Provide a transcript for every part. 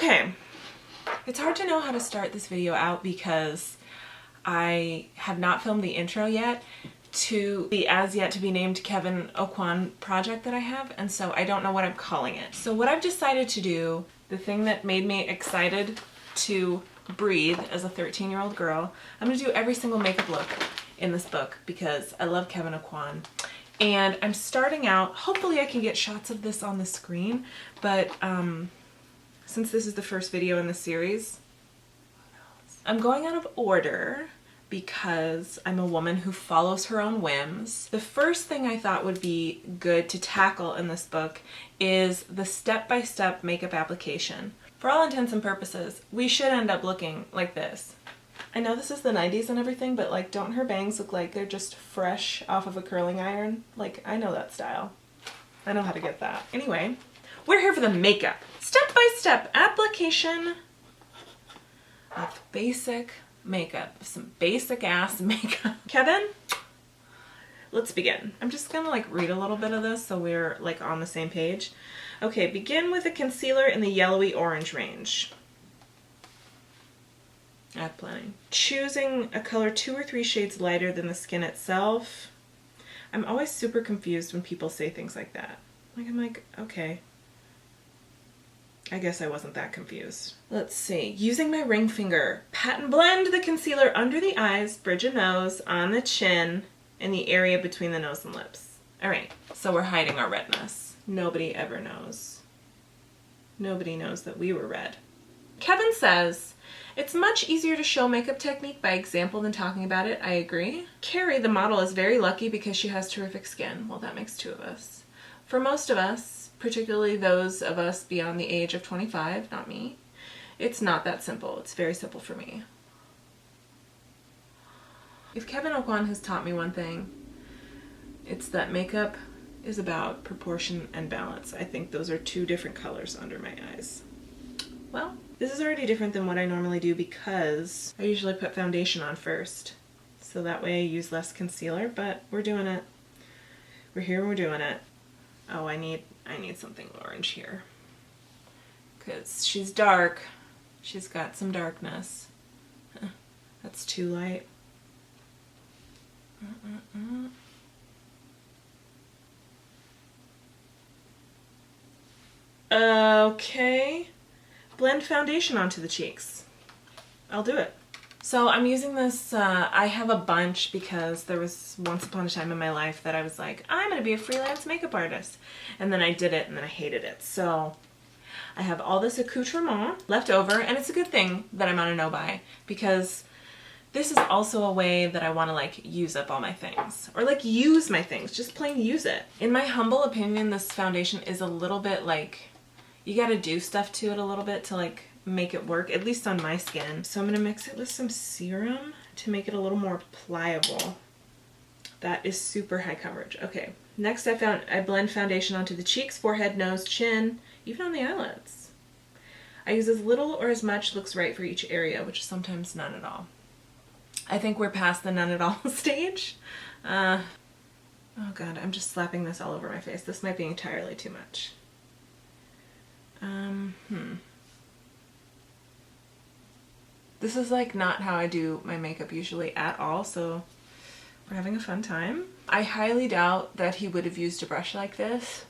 Okay, it's hard to know how to start this video out because I have not filmed the intro yet to the as yet to be named Kevyn Aucoin project that I have, and so I don't know what I'm calling it. So what I've decided to do, the thing that made me excited to breathe as a 13-year-old girl, I'm gonna do every single makeup look in this book because I love Kevyn Aucoin. And I'm starting out, hopefully I can get shots of this on the screen, but since this is the first video in the series, I'm going out of order because I'm a woman who follows her own whims. The first thing I thought would be good to tackle in this book is the step-by-step makeup application. For all intents and purposes, we should end up looking like this. I know this is the 90s and everything, but like, don't her bangs look like they're just fresh off of a curling iron? Like, I know that style. I know how to get that. Anyway, we're here for the makeup. Step-by-step application of basic makeup, some basic ass makeup. Kevyn, let's begin. I'm just gonna like read a little bit of this so we're like on the same page. Okay, begin with a concealer in the yellowy orange range. Add plenty. Choosing a color 2 or 3 shades lighter than the skin itself. I'm always super confused when people say things like that. Like, I'm like, okay. I guess I wasn't that confused. Let's see. Using my ring finger, pat and blend the concealer under the eyes, bridge of nose, on the chin, in the area between the nose and lips. All right, so we're hiding our redness. Nobody ever knows. Nobody knows that we were red. Kevyn says, it's much easier to show makeup technique by example than talking about it. I agree. Carrie, the model, is very lucky because she has terrific skin. Well, that makes 2 of us. For most of us, particularly those of us beyond the age of 25, not me, it's not that simple. It's very simple for me. If Kevyn Aucoin has taught me one thing, it's that makeup is about proportion and balance. I think those are 2 different colors under my eyes. Well, this is already different than what I normally do because I usually put foundation on first. So that way I use less concealer, but we're doing it. We're here and we're doing it. Oh, I need something orange here. Because she's dark. She's got some darkness. That's too light. Okay. Blend foundation onto the cheeks. I'll do it. So I'm using this, I have a bunch because there was once upon a time in my life that I was like, I'm gonna be a freelance makeup artist. And then I did it and then I hated it. So I have all this accoutrement left over, and it's a good thing that I'm on a no-buy because this is also a way that I wanna like use up all my things. Or like use my things, just plain use it. In my humble opinion, this foundation is a little bit like, you gotta do stuff to it a little bit to like make it work, at least on my skin. So I'm gonna mix it with some serum to make it a little more pliable. That is super high coverage. Okay, next I blend foundation onto the cheeks, forehead, nose, chin, even on the eyelids. I use as little or as much looks right for each area, which is sometimes none at all. I think we're past the none at all stage. Oh god, I'm just slapping this all over my face. This might be entirely too much. This is like not how I do my makeup usually at all, so we're having a fun time. I highly doubt that he would have used a brush like this,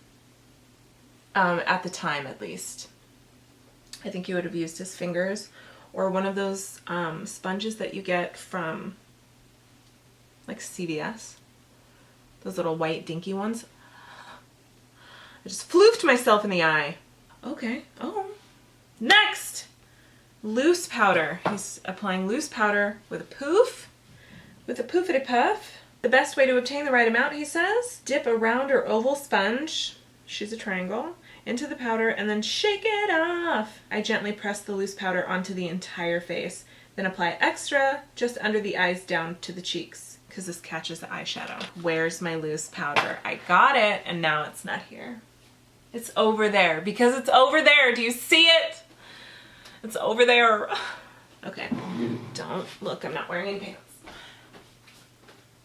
at the time at least. I think he would have used his fingers or one of those sponges that you get from like CVS. Those little white dinky ones. I just floofed myself in the eye. Okay, oh. Next! Loose powder. He's applying loose powder with a poof. With a poofity puff. The best way to obtain the right amount, he says, dip a round or oval sponge, she's a triangle, into the powder and then shake it off. I gently press the loose powder onto the entire face, then apply extra just under the eyes down to the cheeks, because this catches the eyeshadow. Where's my loose powder? I got it, and now it's not here. It's over there, because it's over there. Do you see it? It's over there. Okay, don't look, I'm not wearing any pants.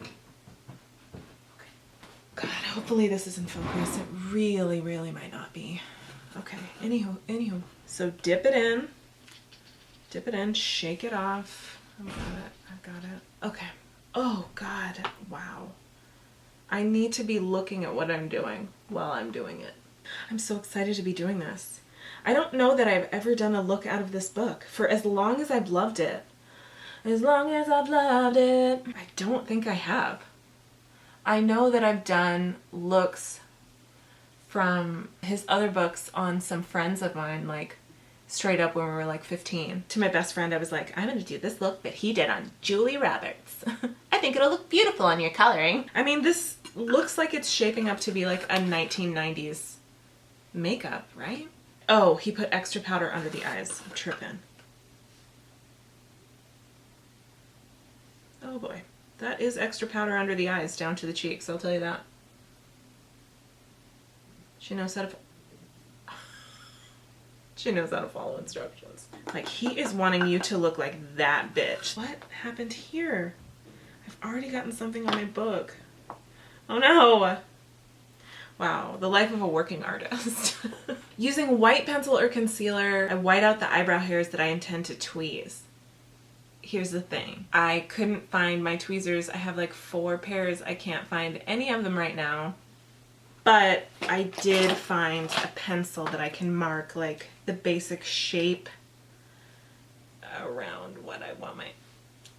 Okay. God, hopefully this is in focus. It really, really might not be. Okay, anywho. So dip it in, shake it off. I've got it. Okay. Oh God, wow. I need to be looking at what I'm doing while I'm doing it. I'm so excited to be doing this. I don't know that I've ever done a look out of this book for as long as I've loved it. As long as I've loved it. I don't think I have. I know that I've done looks from his other books on some friends of mine, like straight up when we were like 15. To my best friend, I was like, I'm gonna do this look that he did on Julie Roberts. I think it'll look beautiful on your coloring. I mean, this looks like it's shaping up to be like a 1990s makeup, right? Oh, he put extra powder under the eyes. I'm tripping. Oh boy. That is extra powder under the eyes down to the cheeks, I'll tell you that. She knows how to She knows how to follow instructions. Like, he is wanting you to look like that bitch. What happened here? I've already gotten something on my book. Oh no! Wow, the life of a working artist. Using white pencil or concealer, I white out the eyebrow hairs that I intend to tweeze. Here's the thing. I couldn't find my tweezers. I have like 4 pairs. I can't find any of them right now. But I did find a pencil that I can mark like the basic shape around what I want my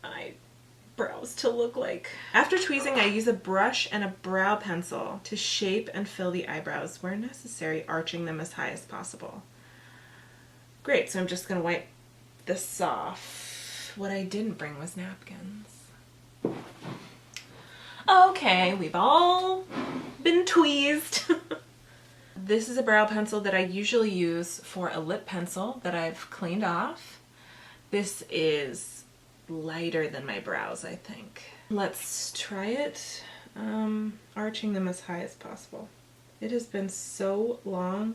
eyebrows to look like. After tweezing, I use a brush and a brow pencil to shape and fill the eyebrows where necessary, arching them as high as possible. Great, so I'm just gonna wipe this off. What I didn't bring was napkins. Okay, we've all been tweezed. This is a brow pencil that I usually use for a lip pencil that I've cleaned off. This is lighter than my brows, I think. Let's try it. Arching them as high as possible. It has been so long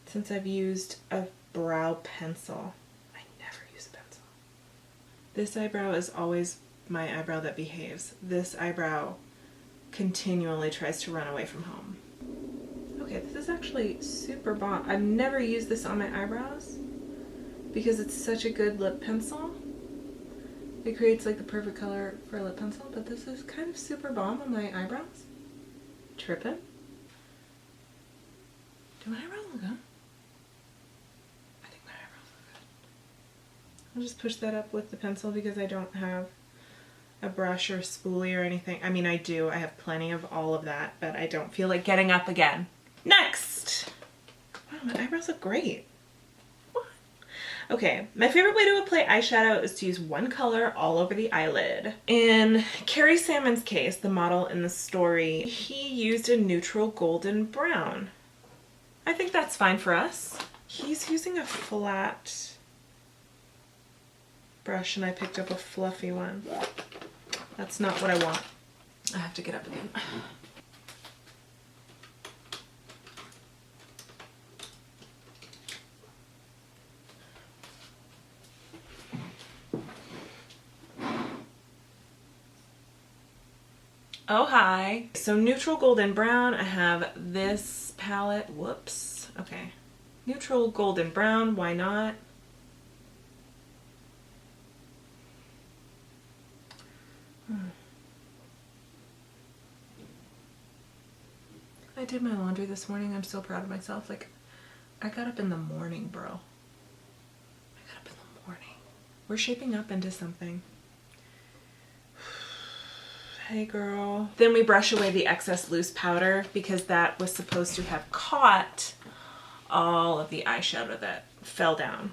since I've used a brow pencil. I never use a pencil. This eyebrow is always my eyebrow that behaves. This eyebrow continually tries to run away from home. Okay, this is actually super bomb. I've never used this on my eyebrows because it's such a good lip pencil. It creates like the perfect color for a lip pencil, but this is kind of super bomb on my eyebrows. Tripping. Do my eyebrows look good? I think my eyebrows look good. I'll just push that up with the pencil because I don't have a brush or spoolie or anything. I mean, I do. I have plenty of all of that, but I don't feel like getting up again. Next! Wow, my eyebrows look great. What? Okay, my favorite way to apply eyeshadow is to use one color all over the eyelid. In Carrie Salmon's case, the model in the story, he used a neutral golden brown. I think that's fine for us. He's using a flat brush and I picked up a fluffy one. That's not what I want. I have to get up again. Oh, hi. So neutral golden brown, I have this palette. Whoops. Okay. Neutral golden brown, why not? I did my laundry this morning. I'm so proud of myself. Like, I got up in the morning, bro. I got up in the morning. We're shaping up into something. Hey, girl. Then we brush away the excess loose powder because that was supposed to have caught all of the eyeshadow that fell down.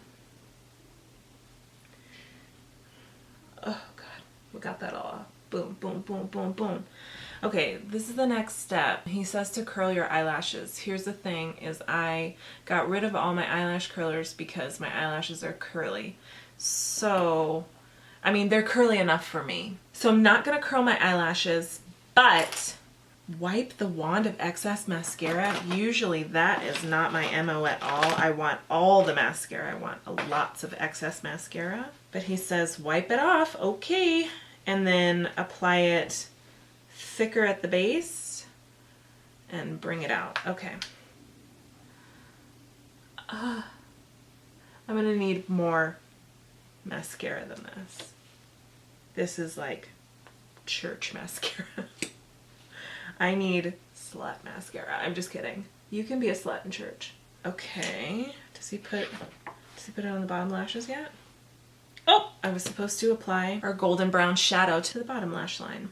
Oh, God. We got that all off. Boom, boom, boom, boom, boom. Okay, this is the next step. He says to curl your eyelashes. Here's the thing, is I got rid of all my eyelash curlers because my eyelashes are curly. So, I mean, they're curly enough for me. So I'm not gonna curl my eyelashes, but wipe the wand of excess mascara. Usually that is not my MO at all. I want all the mascara. I want lots of excess mascara. But he says wipe it off, okay. And then apply it thicker at the base and bring it out. Okay. I'm gonna need more mascara than this. This is like church mascara. I need slut mascara. I'm just kidding. You can be a slut in church. Okay. Does he put it on the bottom lashes yet? Oh, I was supposed to apply our golden brown shadow to the bottom lash line.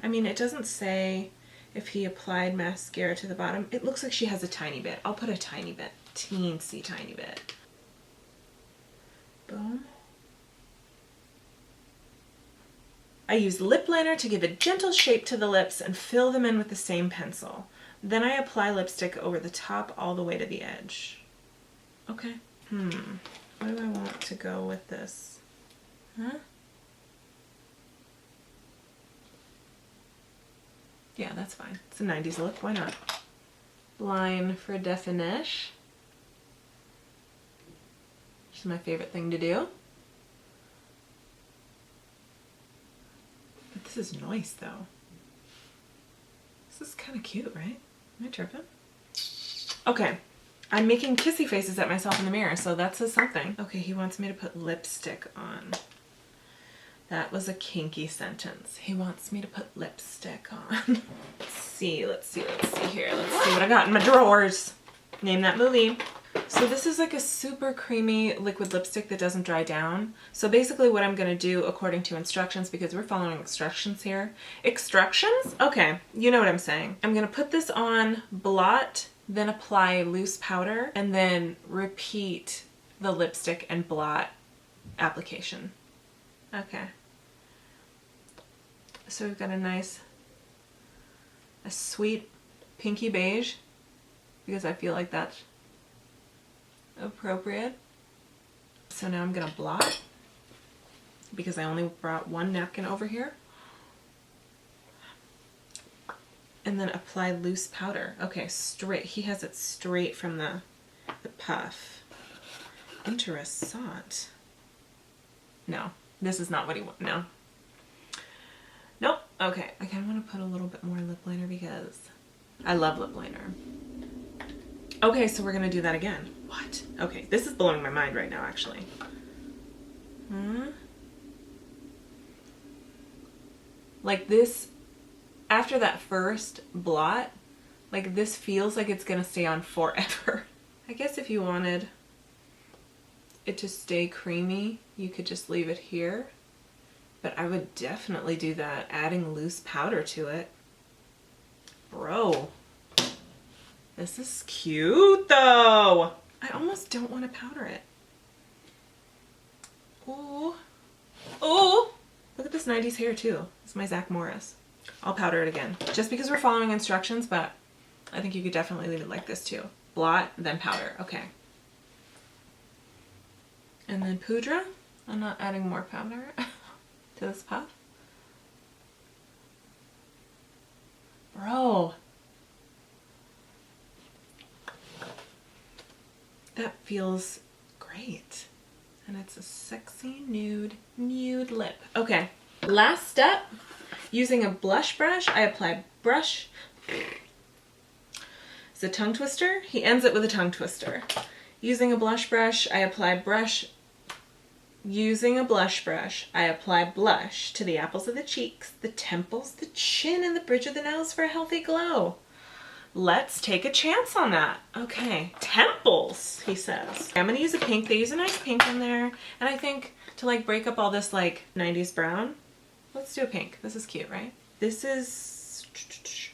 I mean, it doesn't say if he applied mascara to the bottom. It looks like she has a tiny bit. I'll put a tiny bit, teensy tiny bit. Boom. I use lip liner to give a gentle shape to the lips and fill them in with the same pencil. Then I apply lipstick over the top all the way to the edge. Okay. What do I want to go with this? Huh? Yeah, that's fine. It's a 90s look. Why not? Line for definition. Which is my favorite thing to do. But this is nice, though. This is kind of cute, right? Am I tripping? Okay. I'm making kissy faces at myself in the mirror, so that says something. Okay, he wants me to put lipstick on. That was a kinky sentence. He wants me to put lipstick on. Let's see here. Let's see what I got in my drawers. Name that movie. So this is like a super creamy liquid lipstick that doesn't dry down. So basically what I'm gonna do according to instructions, because we're following instructions here. Instructions? Okay, you know what I'm saying. I'm gonna put this on, blot, then apply loose powder, and then repeat the lipstick and blot application. Okay. So we've got a sweet pinky beige, because I feel like that's appropriate. So now I'm gonna blot, because I only brought one napkin over here. And then apply loose powder. Okay, straight. He has it straight from the puff. Interessant. No, this is not what he wants. No. Nope. Okay, I kind of want to put a little bit more lip liner because I love lip liner. Okay, so we're going to do that again. What? Okay, this is blowing my mind right now, actually. Like this, after that first blot, like this feels like it's going to stay on forever. I guess if you wanted it to stay creamy, you could just leave it here. But I would definitely do that, adding loose powder to it. Bro, this is cute though. I almost don't want to powder it. Ooh. Ooh. Look at this 90s hair too. It's my Zach Morris. I'll powder it again. Just because we're following instructions, but I think you could definitely leave it like this too. Blot, then powder. Okay. And then poudre. I'm not adding more powder to this puff. Bro. That feels great. And it's a sexy nude lip. Okay, last step. Using a blush brush, I apply brush. It's a tongue twister. He ends it with a tongue twister. Using a blush brush, I apply brush. Using a blush brush, I apply blush to the apples of the cheeks, the temples, the chin, and the bridge of the nose for a healthy glow. Let's take a chance on that. Okay, temples, he says. I'm gonna use a pink. They use a nice pink in there. And I think to like break up all this like 90s brown, let's do a pink. This is cute, right? This is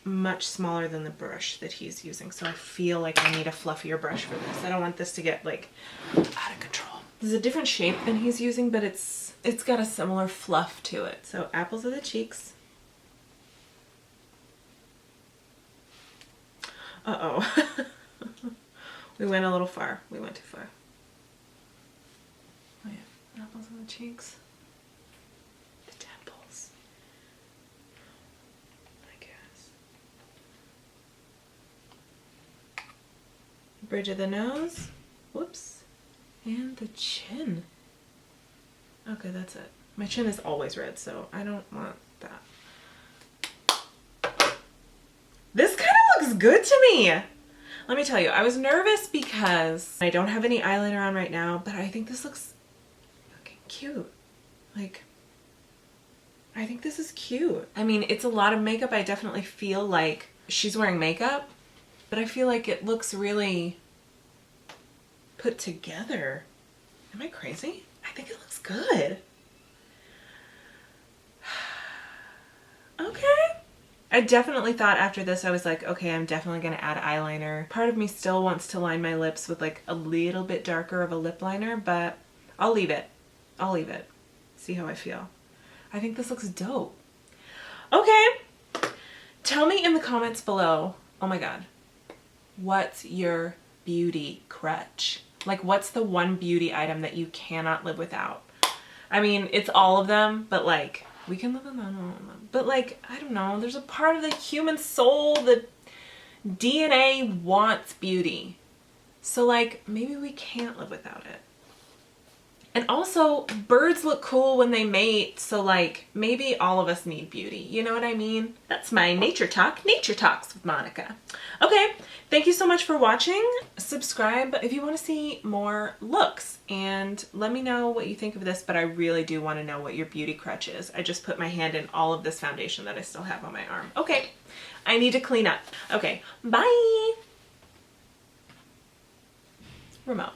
much smaller than the brush that he's using. So I feel like I need a fluffier brush for this. I don't want this to get like out of control. This is a different shape than he's using, but it's got a similar fluff to it. So apples of the cheeks. Uh-oh. We went a little far. We went too far. Oh yeah, apples on the cheeks. The temples. I guess. Bridge of the nose. Whoops. And the chin. Okay, that's it. My chin is always red, so I don't want that. This kind of looks good to me. Let me tell you, I was nervous because I don't have any eyeliner on right now, but I think this looks fucking cute. Like, I think this is cute. I mean, it's a lot of makeup. I definitely feel like she's wearing makeup, but I feel like it looks really put together. Am I crazy? I think it looks good. Okay. I definitely thought after this, I was like, okay, I'm definitely gonna add eyeliner. Part of me still wants to line my lips with like a little bit darker of a lip liner, but I'll leave it. I'll leave it. See how I feel. I think this looks dope. Okay. Tell me in the comments below, oh my God, what's your beauty crutch? Like, what's the one beauty item that you cannot live without? I mean, it's all of them, but like, we can live without all of them. But like, I don't know, there's a part of the human soul, the DNA wants beauty. So like, maybe we can't live without it. And also, birds look cool when they mate, so like, maybe all of us need beauty. You know what I mean? That's my nature talk. Nature Talks with Monica. Okay, thank you so much for watching. Subscribe if you want to see more looks, and let me know what you think of this, but I really do want to know what your beauty crutch is. I just put my hand in all of this foundation that I still have on my arm. Okay, I need to clean up. Okay, bye! Remote.